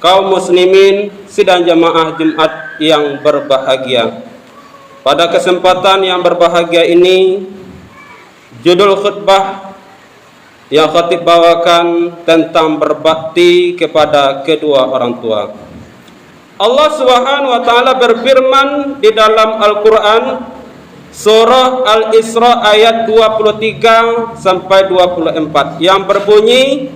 kaum muslimin sidang jamaah Jumat yang berbahagia. Pada kesempatan yang berbahagia ini, judul khutbah yang khatib bawakan tentang berbakti kepada kedua orang tua. Allah Subhanahu wa taala berfirman di dalam Al-Qur'an surah Al-Isra ayat 23 sampai 24 yang berbunyi,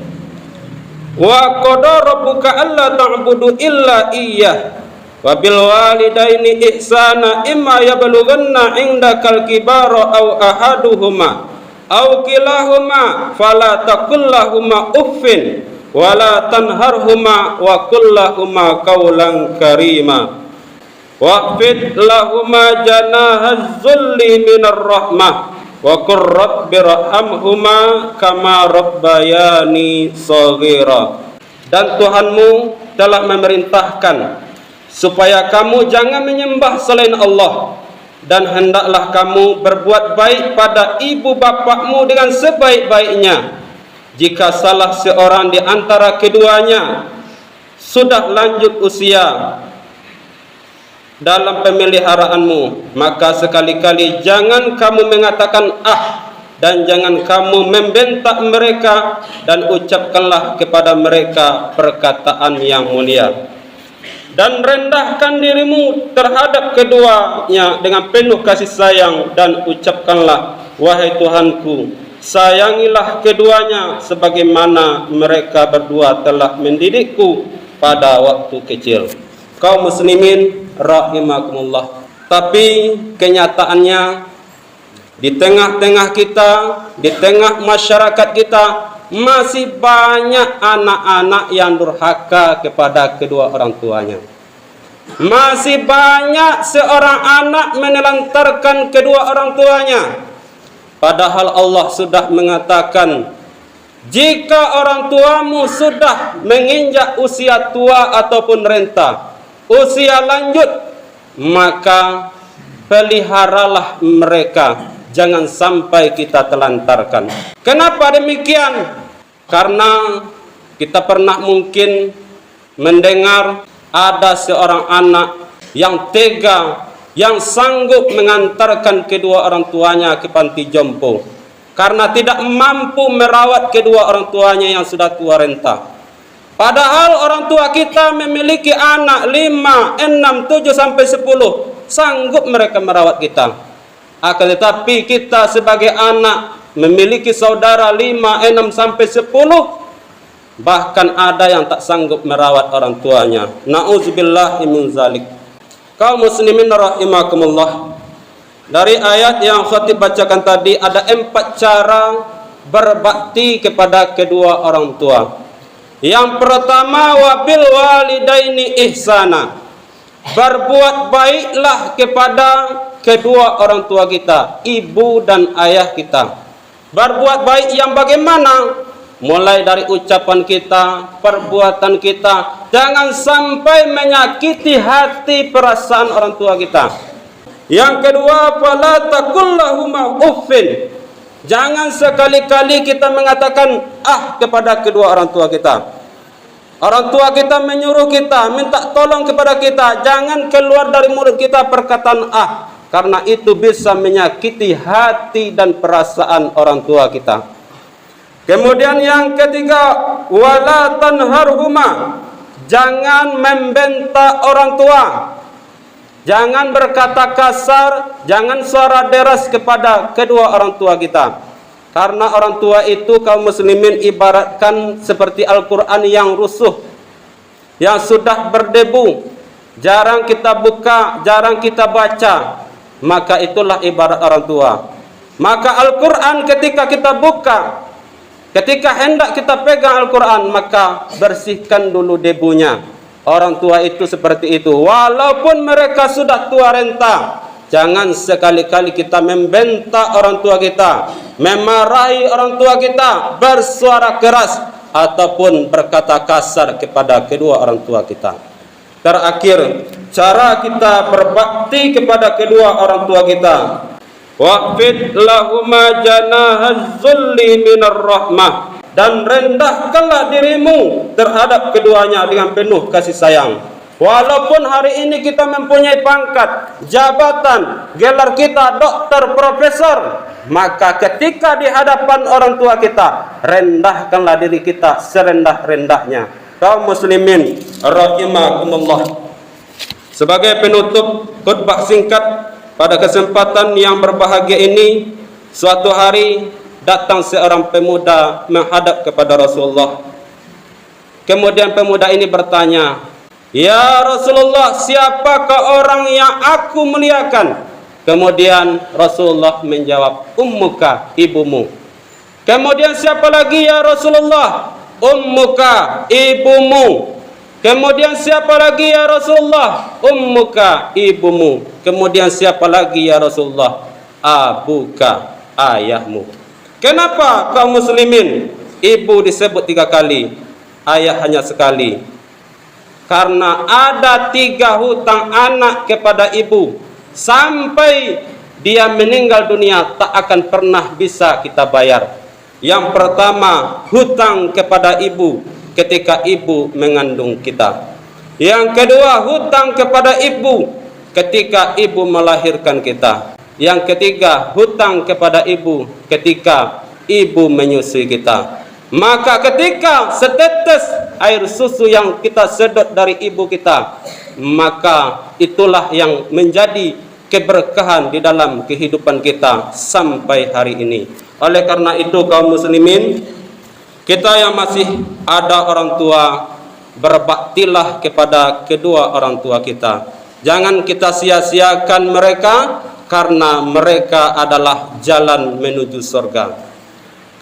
wa qada rabbuka alla ta'budu illa iyyah wa bil walidaini ihsana imma yablughanna indakal kibara aw ahaduhuma aw kilahuma fala taqul lahumā uffin wa la tanharhuma wa qul lahumā qawlan karīmā waqfid lahumā janāhaz zulli minar rahmah wa qur rabbirhamhuma kama rabbayani shaghira. Dan Tuhanmu telah memerintahkan supaya kamu jangan menyembah selain Allah, dan hendaklah kamu berbuat baik pada ibu bapakmu dengan sebaik-baiknya. Jika salah seorang di antara keduanya sudah lanjut usia dalam pemeliharaanmu, maka sekali-kali jangan kamu mengatakan ah, dan jangan kamu membentak mereka, dan ucapkanlah kepada mereka perkataan yang mulia. Dan rendahkan dirimu terhadap keduanya dengan penuh kasih sayang, dan ucapkanlah, wahai Tuhanku, sayangilah keduanya sebagaimana mereka berdua telah mendidikku pada waktu kecil. Kaum muslimin rahimakumullah. Tapi kenyataannya di tengah-tengah kita, di tengah masyarakat kita, masih banyak anak-anak yang durhaka kepada kedua orang tuanya. Masih banyak seorang anak menelantarkan kedua orang tuanya. Padahal Allah sudah mengatakan, jika orang tuamu sudah menginjak usia tua ataupun renta, usia lanjut, maka peliharalah mereka, jangan sampai kita telantarkan. Kenapa demikian? Karena kita pernah mungkin mendengar ada seorang anak yang tega, yang sanggup mengantarkan kedua orang tuanya ke panti jompo karena tidak mampu merawat kedua orang tuanya yang sudah tua renta. Padahal orang tua kita memiliki anak 5, 6, 7 sampai 10, sanggup mereka merawat kita. Akan tetapi kita sebagai anak memiliki saudara 5, 6 sampai 10, bahkan ada yang tak sanggup merawat orang tuanya. Na'udzubillahi min zalik. Kaum muslimin rahimakumullah. Dari ayat yang khatib bacakan tadi ada 4 cara berbakti kepada kedua orang tua. Yang pertama, wabil walidaini ihsana. Berbuat baiklah kepada kedua orang tua kita, ibu dan ayah kita. Berbuat baik yang bagaimana? Mulai dari ucapan kita, perbuatan kita, jangan sampai menyakiti hati perasaan orang tua kita. Yang kedua, fala taqul lahumā uffin. Jangan sekali-kali kita mengatakan ah kepada kedua orang tua kita. Orang tua kita menyuruh kita, minta tolong kepada kita, jangan keluar dari mulut kita perkataan ah, karena itu bisa menyakiti hati dan perasaan orang tua kita. Kemudian yang ketiga, wala tanharhuma. Jangan membentak orang tua. Jangan berkata kasar, jangan suara deras kepada kedua orang tua kita. Karena orang tua itu kaum muslimin ibaratkan seperti Al-Quran yang rusuh, yang sudah berdebu, jarang kita buka, jarang kita baca. Maka itulah ibarat orang tua. Maka Al-Quran ketika kita buka, ketika hendak kita pegang Al-Quran, maka bersihkan dulu debunya. Orang tua itu seperti itu. Walaupun mereka sudah tua renta, jangan sekali-kali kita membentak orang tua kita, memarahi orang tua kita, bersuara keras, ataupun berkata kasar kepada kedua orang tua kita. Terakhir, cara kita berbakti kepada kedua orang tua kita. Waqfid lahumā janāhaz zulli minar rahmah. dan rendahkanlah dirimu terhadap keduanya dengan penuh kasih sayang. Walaupun hari ini kita mempunyai pangkat, jabatan, gelar kita doktor, profesor, maka ketika di hadapan orang tua kita, rendahkanlah diri kita serendah-rendahnya. Kaum muslimin rahimakumullah. Sebagai penutup khutbah singkat pada kesempatan yang berbahagia ini, suatu hari datang seorang pemuda menghadap kepada Rasulullah. Kemudian pemuda ini bertanya, "Ya Rasulullah, siapakah orang yang aku muliakan?" Kemudian Rasulullah menjawab, "Ummuka, ibumu." Kemudian, "Siapa lagi ya Rasulullah?" "Ummuka, ibumu." Kemudian, "Siapa lagi ya Rasulullah?" "Ummuka, ibumu." Kemudian, "Siapa lagi ya Rasulullah?" "Abuka, ayahmu." Kenapa kaum muslimin ibu disebut 3 kali, ayah hanya sekali? Karena ada 3 hutang anak kepada ibu sampai dia meninggal dunia tak akan pernah bisa kita bayar. Yang pertama, hutang kepada ibu ketika ibu mengandung kita. Yang kedua, hutang kepada ibu ketika ibu melahirkan kita. Yang ketiga, hutang kepada ibu ketika ibu menyusui kita. Maka ketika setetes air susu yang kita sedot dari ibu kita, maka itulah yang menjadi keberkahan di dalam kehidupan kita sampai hari ini. Oleh karena itu kaum muslimin, kita yang masih ada orang tua, berbaktilah kepada kedua orang tua kita. Jangan kita sia-siakan mereka, karena mereka adalah jalan menuju surga.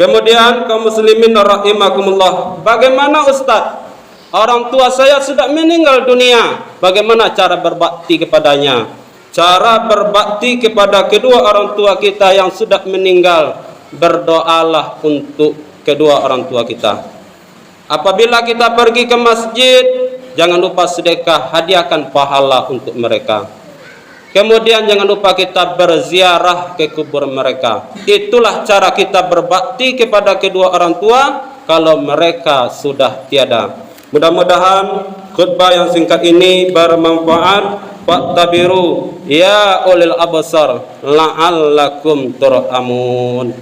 Kemudian kaum muslimin rahimakumullah, bagaimana Ustaz? Orang tua saya sudah meninggal dunia, bagaimana cara berbakti kepadanya? Cara berbakti kepada kedua orang tua kita yang sudah meninggal, berdoalah untuk kedua orang tua kita. Apabila kita pergi ke masjid, jangan lupa sedekah, hadiahkan pahala untuk mereka. Kemudian jangan lupa kita berziarah ke kubur mereka. Itulah cara kita berbakti kepada kedua orang tua kalau mereka sudah tiada. Mudah-mudahan khutbah yang singkat ini bermanfaat. Fattabiru ya ulil absar la'allakum turhamun.